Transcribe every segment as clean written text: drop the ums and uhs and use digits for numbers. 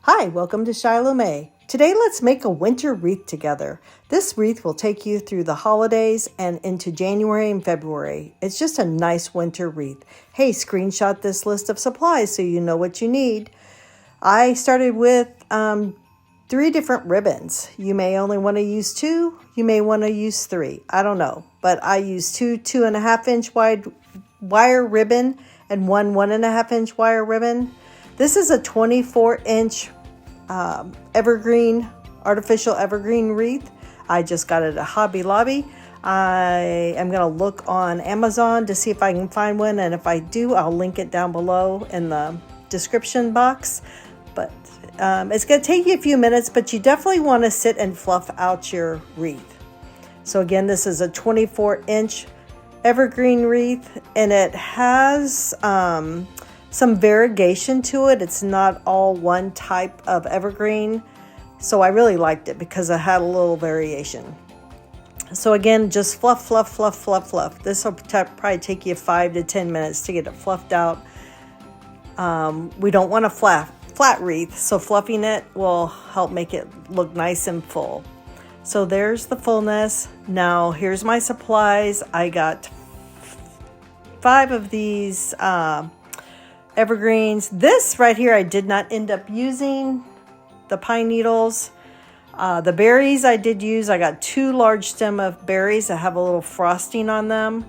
Hi, welcome to Shiloh May. Today let's make a winter wreath together. This wreath will take you through the holidays and into January and February. It's just a nice winter wreath. Hey, screenshot this list of supplies so you know what you need. I started with 3 different ribbons. You may only want to use 2. You may want to use 3. I don't know. But I used 2 2.5-inch wide wire ribbon and 1 1.5-inch wire ribbon. This is a 24-inch artificial evergreen wreath. I just got it at Hobby Lobby. I am going to look on Amazon to see if I can find one, and if I do, I'll link it down below in the description box. But it's going to take you a few minutes, but you definitely want to sit and fluff out your wreath. So again, this is a 24-inch evergreen wreath, and it has some variegation to it. It's not all one type of evergreen. So I really liked it because it had a little variation. So again, just fluff, fluff, fluff, fluff, fluff. This will probably take you 5 to 10 minutes to get it fluffed out. We don't want a flat wreath, so fluffing it will help make it look nice and full. So there's the fullness. Now here's my supplies. I got 5 of these evergreens. This right here I did not end up using, the pine needles. The berries I did use. I got 2 large stem of berries that have a little frosting on them,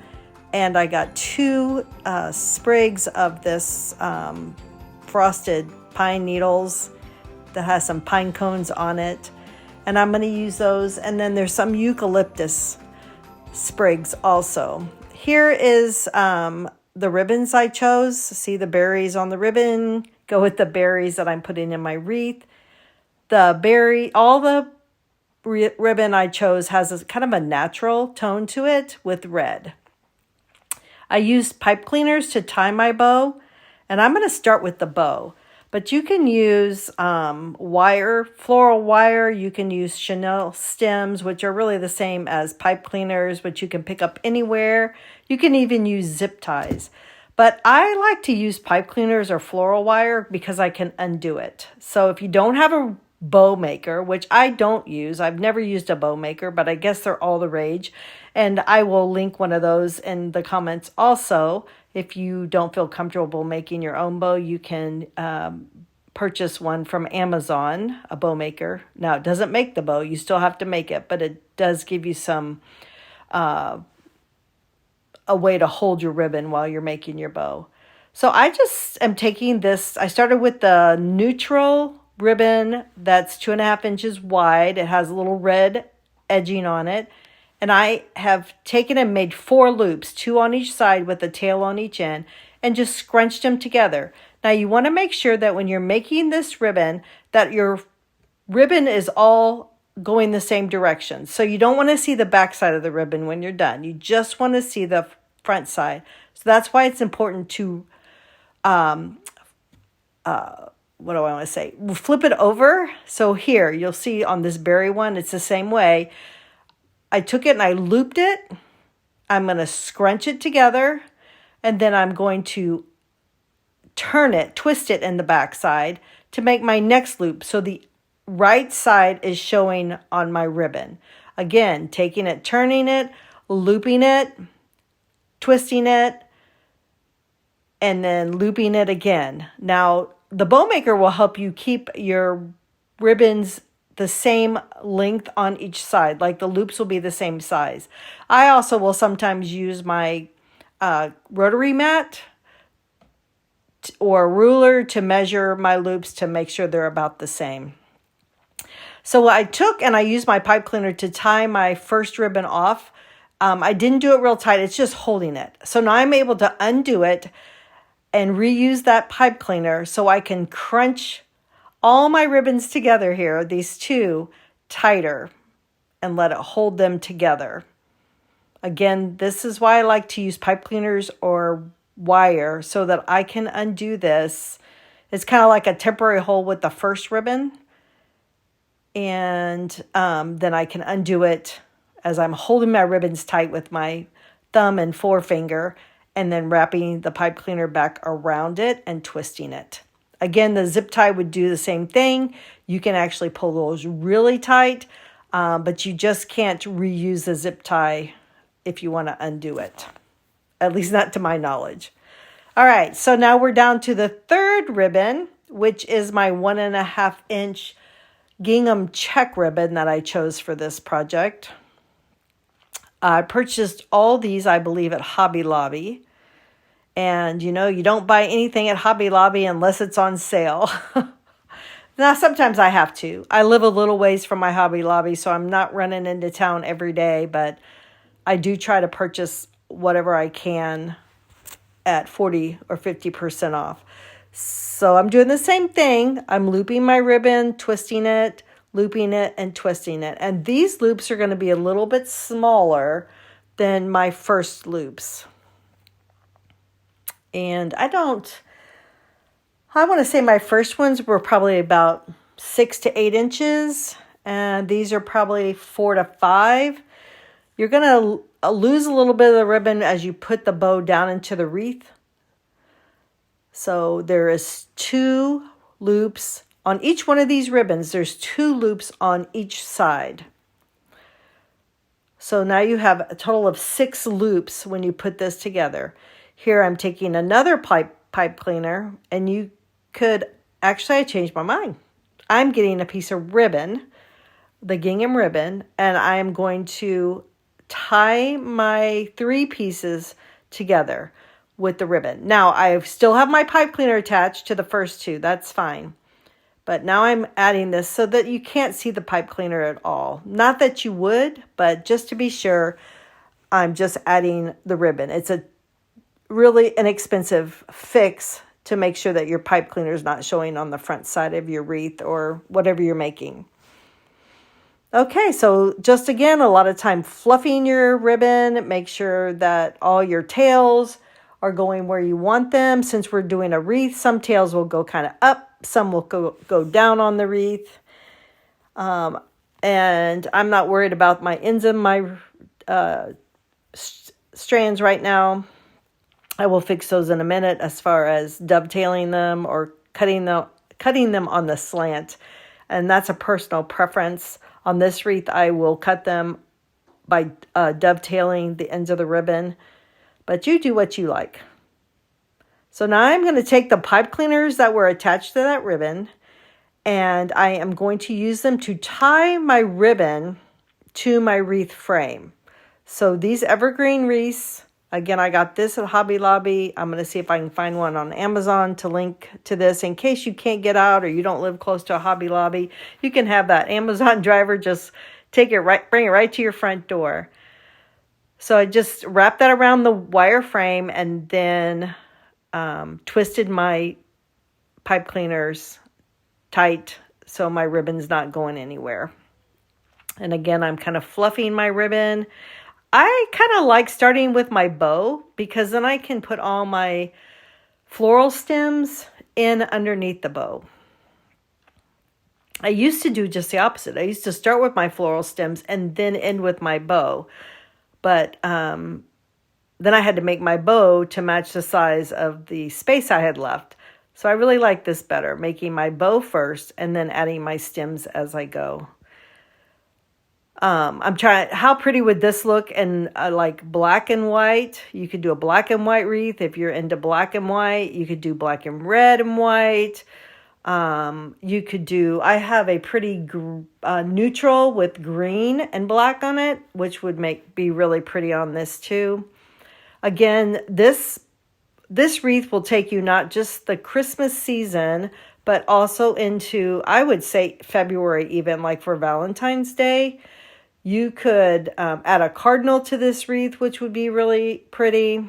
and I got 2 sprigs of this frosted pine needles that has some pine cones on it, and I'm going to use those. And then there's some eucalyptus sprigs also. Here is the ribbons I chose. See the berries on the ribbon? Go with the berries that I'm putting in my wreath. All the ribbon I chose has a kind of a natural tone to it with red. I used pipe cleaners to tie my bow, and I'm going to start with the bow. But you can use floral wire. You can use chenille stems, which are really the same as pipe cleaners, which you can pick up anywhere. You can even use zip ties. But I like to use pipe cleaners or floral wire because I can undo it. So if you don't have a bow maker, which I don't use, I've never used a bow maker, but I guess they're all the rage. And I will link one of those in the comments also. If you don't feel comfortable making your own bow, you can purchase one from Amazon, a bow maker. Now, it doesn't make the bow. You still have to make it, but it does give you some a way to hold your ribbon while you're making your bow. So I just am taking this. I started with the neutral ribbon that's 2.5 inches wide. It has a little red edging on it. And I have taken and made 4 loops, 2 on each side with a tail on each end, and just scrunched them together. Now you want to make sure that when you're making this ribbon, that your ribbon is all going the same direction. So you don't want to see the back side of the ribbon when you're done. You just want to see the front side. So that's why it's important to, flip it over. So here, you'll see on this berry one, it's the same way. I took it and I looped it. I'm going to scrunch it together, and then I'm going to twist it in the back side to make my next loop. So the right side is showing on my ribbon. Again, taking it, turning it, looping it, twisting it, and then looping it again. Now, the bow maker will help you keep your ribbons the same length on each side, like the loops will be the same size. I also will sometimes use my rotary mat or ruler to measure my loops to make sure they're about the same. So I took and I used my pipe cleaner to tie my first ribbon off. I didn't do it real tight, it's just holding it. So now I'm able to undo it and reuse that pipe cleaner so I can crunch all my ribbons together here, these 2, tighter, and let it hold them together. Again, this is why I like to use pipe cleaners or wire so that I can undo this. It's kind of like a temporary hold with the first ribbon. And then I can undo it as I'm holding my ribbons tight with my thumb and forefinger, and then wrapping the pipe cleaner back around it and twisting it. Again, the zip tie would do the same thing. You can actually pull those really tight, but you just can't reuse the zip tie if you want to undo it. At least not to my knowledge. All right, so now we're down to the third ribbon, which is my 1.5 inch gingham check ribbon that I chose for this project. I purchased all these, I believe, at Hobby Lobby. And, you know, you don't buy anything at Hobby Lobby unless it's on sale. Now, sometimes I have to. I live a little ways from my Hobby Lobby, so I'm not running into town every day. But I do try to purchase whatever I can at 40 or 50% off. So I'm doing the same thing. I'm looping my ribbon, twisting it, looping it, and twisting it. And these loops are going to be a little bit smaller than my first loops. And I want to say my first ones were probably about 6 to 8 inches. And these are probably 4 to 5. You're going to lose a little bit of the ribbon as you put the bow down into the wreath. So there is 2 loops on each one of these ribbons. There's 2 loops on each side. So now you have a total of 6 loops when you put this together. Here I'm taking another pipe cleaner, and you could, actually I changed my mind. I'm getting a piece of ribbon, the gingham ribbon, and I am going to tie my 3 pieces together with the ribbon. Now, I still have my pipe cleaner attached to the first 2. That's fine. But now I'm adding this so that you can't see the pipe cleaner at all. Not that you would, but just to be sure, I'm just adding the ribbon. It's a really inexpensive fix to make sure that your pipe cleaner is not showing on the front side of your wreath or whatever you're making. Okay, so just again, a lot of time fluffing your ribbon. Make sure that all your tails are going where you want them. Since we're doing a wreath, some tails will go kind of up, some will go down on the wreath. And I'm not worried about my ends of my strands right now. I will fix those in a minute as far as dovetailing them or cutting them on the slant. And that's a personal preference. On this wreath, I will cut them by dovetailing the ends of the ribbon. But you do what you like. So now I'm going to take the pipe cleaners that were attached to that ribbon, and I am going to use them to tie my ribbon to my wreath frame. So these evergreen wreaths, again, I got this at Hobby Lobby. I'm going to see if I can find one on Amazon to link to this in case you can't get out or you don't live close to a Hobby Lobby. You can have that Amazon driver just bring it right to your front door. So I just wrapped that around the wire frame and then twisted my pipe cleaners tight so my ribbon's not going anywhere. And again, I'm kind of fluffing my ribbon. I kind of like starting with my bow because then I can put all my floral stems in underneath the bow. I used to do just the opposite. I used to start with my floral stems and then end with my bow. But then I had to make my bow to match the size of the space I had left. So I really like this better, making my bow first and then adding my stems as I go. I'm trying, how pretty would this look in like black and white? You could do a black and white wreath. If you're into black and white, you could do black and red and white. You could do, I have a pretty neutral with green and black on it, which would be really pretty on this too. Again, this wreath will take you not just the Christmas season, but also into, I would say February even, like for Valentine's Day. You could add a cardinal to this wreath, which would be really pretty.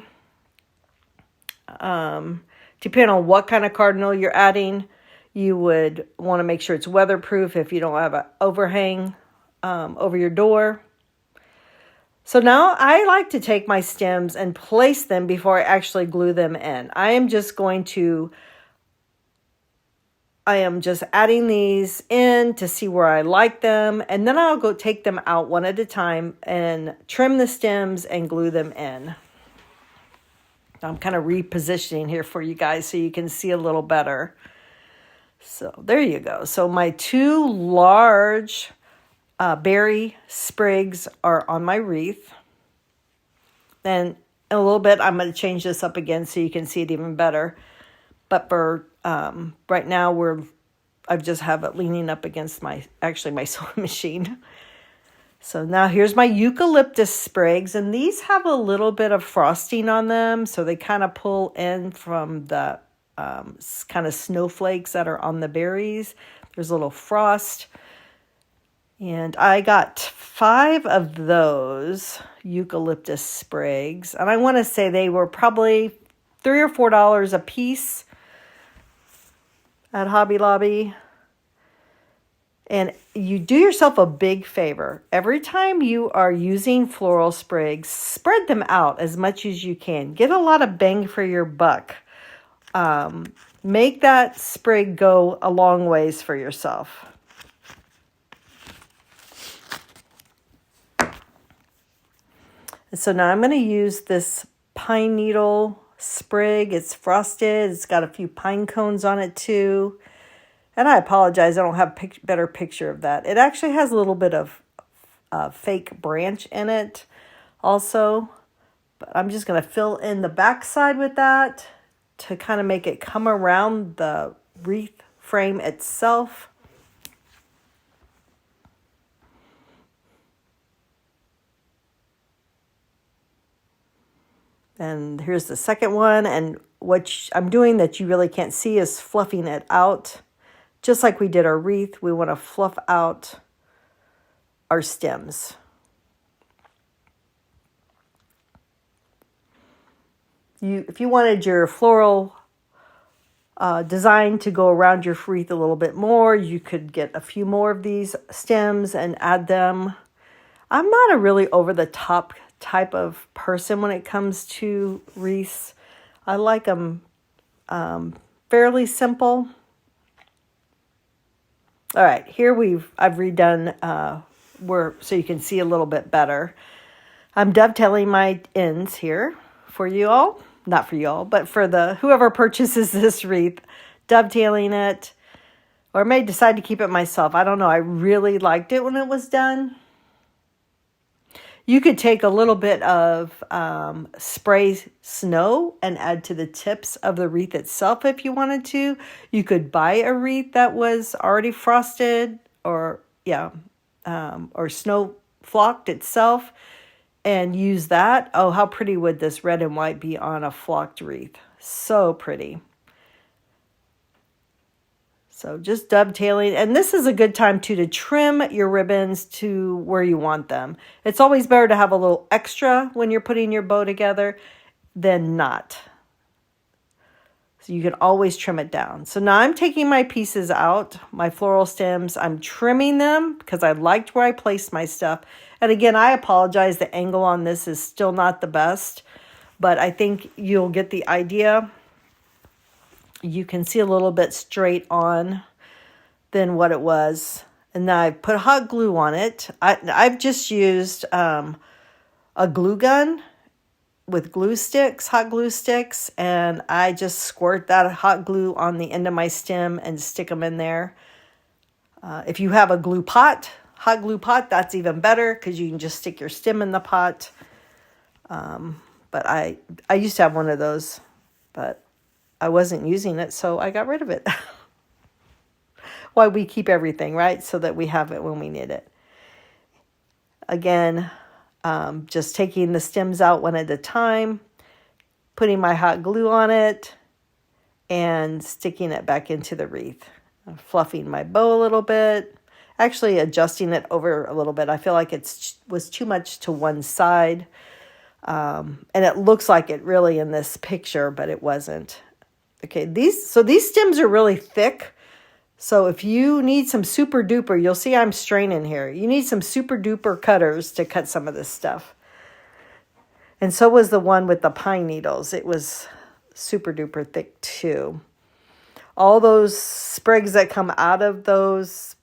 Depending on what kind of cardinal you're adding, you would want to make sure it's weatherproof if you don't have an overhang over your door. So now I like to take my stems and place them before I actually glue them in. I am just adding these in to see where I like them. And then I'll go take them out one at a time and trim the stems and glue them in. I'm kind of repositioning here for you guys so you can see a little better. So there you go. So my two large berry sprigs are on my wreath. And in a little bit, I'm going to change this up again so you can see it even better. But for right now, I just have it leaning up against my sewing machine. So now here's my eucalyptus sprigs, and these have a little bit of frosting on them, so they kind of pull in from the kind of snowflakes that are on the berries. There's a little frost. And I got 5 of those eucalyptus sprigs, and I want to say they were probably $3 or $4 a piece at Hobby Lobby. And you do yourself a big favor. Every time you are using floral sprigs, spread them out as much as you can. Get a lot of bang for your buck. Make that sprig go a long ways for yourself. So now I'm going to use this pine needle sprig. It's frosted. It's got a few pine cones on it too. And I apologize, I don't have a better picture of that. It actually has a little bit of fake branch in it also. But I'm just going to fill in the backside with that to kind of make it come around the wreath frame itself. And here's the second one. And what I'm doing that you really can't see is fluffing it out. Just like we did our wreath, we want to fluff out our stems. If you wanted your floral design to go around your wreath a little bit more, you could get a few more of these stems and add them. I'm not a really over-the-top type of person when it comes to wreaths. I like them fairly simple. All right, here I've redone so you can see a little bit better. I'm dovetailing my ends here for you all, not for you all, but for whoever purchases this wreath, dovetailing it, or I may decide to keep it myself. I don't know. I really liked it when it was done. You could take a little bit of spray snow and add to the tips of the wreath itself if you wanted to. You could buy a wreath that was already frosted or snow flocked itself and use that. Oh, how pretty would this red and white be on a flocked wreath? So pretty. So just dovetailing. And this is a good time to trim your ribbons to where you want them. It's always better to have a little extra when you're putting your bow together than not. So you can always trim it down. So now I'm taking my pieces out, my floral stems. I'm trimming them because I liked where I placed my stuff. And again, I apologize. The angle on this is still not the best, but I think you'll get the idea. You can see a little bit straight on than what it was. And now I've put hot glue on it. I've just used a glue gun with glue sticks, hot glue sticks, and I just squirt that hot glue on the end of my stem and stick them in there. If you have a glue pot, hot glue pot, that's even better because you can just stick your stem in the pot. But I used to have one of those, but I wasn't using it, so I got rid of it. Why we keep everything, right? So that we have it when we need it. Again, just taking the stems out one at a time, putting my hot glue on it, and sticking it back into the wreath. Fluffing my bow a little bit. Actually adjusting it over a little bit. I feel like it was too much to one side. And it looks like it really in this picture, but it wasn't. Okay, these stems are really thick. So if you need some super duper, you'll see I'm straining here. You need some super duper cutters to cut some of this stuff. And so was the one with the pine needles. It was super duper thick too. All those sprigs that come out of those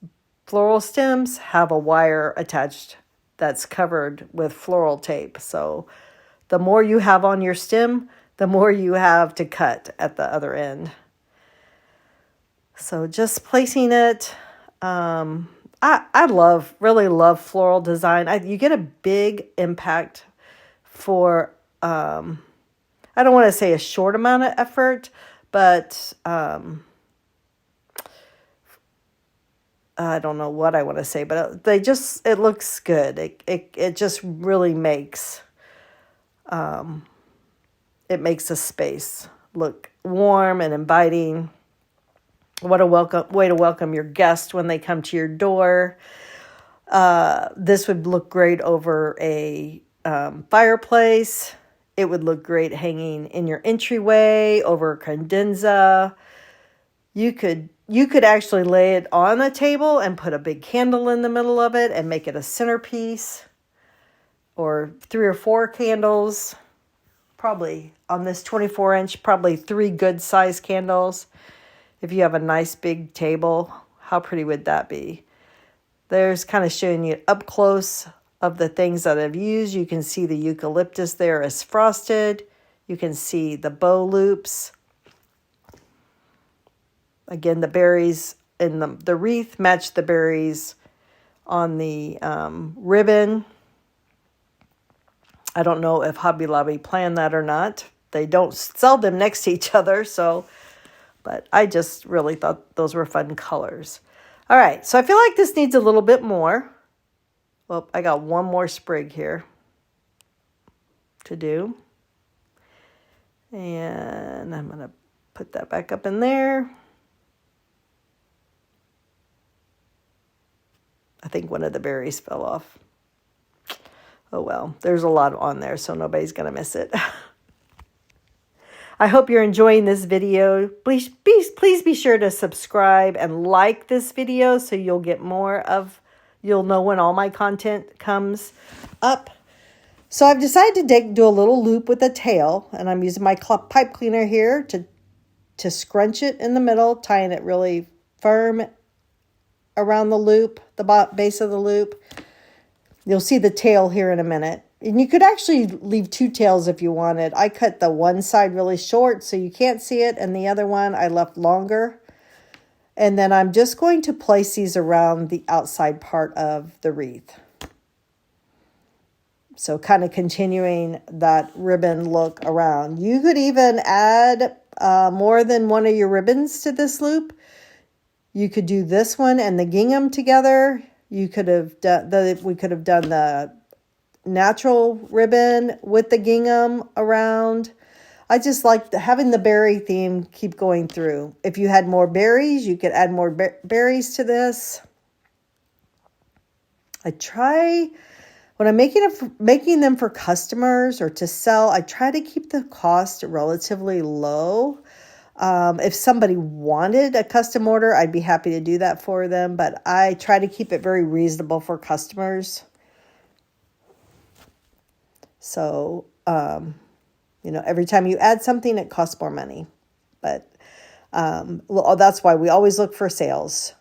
floral stems have a wire attached that's covered with floral tape. So the more you have on your stem, the more you have to cut at the other end. So just placing it. I really love floral design. You get a big impact for, I don't want to say a short amount of effort, but I don't know what I want to say, but it looks good. It just really makes, it makes a space look warm and inviting. What a way to welcome your guest when they come to your door. This would look great over a fireplace. It would look great hanging in your entryway over a credenza. You could actually lay it on a table and put a big candle in the middle of it and make it a centerpiece, or 3 or 4 candles. Probably on this 24-inch, probably 3 good size candles. If you have a nice big table, how pretty would that be? There's kind of showing you up close of the things that I've used. You can see the eucalyptus there is frosted. You can see the bow loops. Again, the berries in the wreath match the berries on the ribbon. I don't know if Hobby Lobby planned that or not. They don't sell them next to each other, but I just really thought those were fun colors. All right, so I feel like this needs a little bit more. Well, I got one more sprig here to do. And I'm going to put that back up in there. I think one of the berries fell off. Oh well, there's a lot on there, so nobody's going to miss it. I hope you're enjoying this video. Please be sure to subscribe and like this video so you'll know when all my content comes up. So I've decided to do a little loop with a tail, and I'm using my pipe cleaner here to scrunch it in the middle, tying it really firm around the loop, the base of the loop. You'll see the tail here in a minute. And you could actually leave 2 tails if you wanted. I cut the one side really short so you can't see it, and the other one I left longer. And then I'm just going to place these around the outside part of the wreath. So kind of continuing that ribbon look around. You could even add more than one of your ribbons to this loop. You could do this one and the gingham together. We could have done the natural ribbon with the gingham around. I just like having the berry theme keep going through. If you had more berries, you could add more berries to this. When I'm making them for customers or to sell, I try to keep the cost relatively low. If somebody wanted a custom order, I'd be happy to do that for them, but I try to keep it very reasonable for customers. So, every time you add something, it costs more money. But that's why we always look for sales.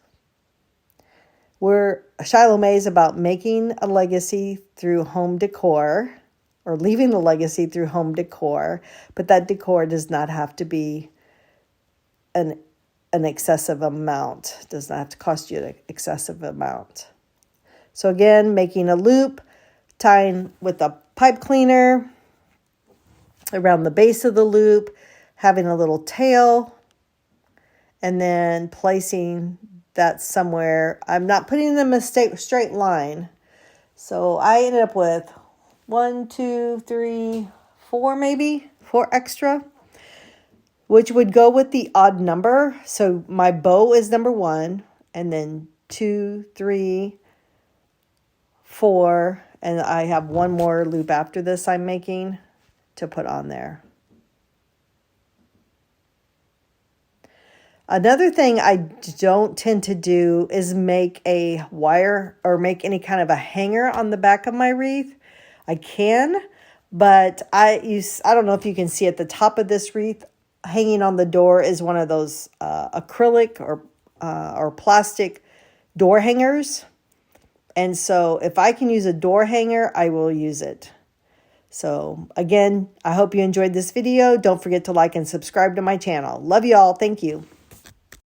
Shiloh May is about making a legacy through home decor, or leaving a legacy through home decor, but that decor does not have to be an excessive amount. It does not have to cost you an excessive amount. So again, making a loop, tying with a pipe cleaner around the base of the loop, having a little tail, and then placing that somewhere. I'm not putting them in a straight line. So I ended up with 1, 2, 3, 4 maybe, 4 extra, which would go with the odd number. So my bow is number 1, and then 2, 3, 4, and I have one more loop after this I'm making to put on there. Another thing I don't tend to do is make a wire or make any kind of a hanger on the back of my wreath. I can, but I don't know if you can see at the top of this wreath, hanging on the door is one of those acrylic or plastic door hangers. And so if I can use a door hanger, I will use it. So again, I hope you enjoyed this video. Don't forget to like and subscribe to my channel. Love you all. Thank you.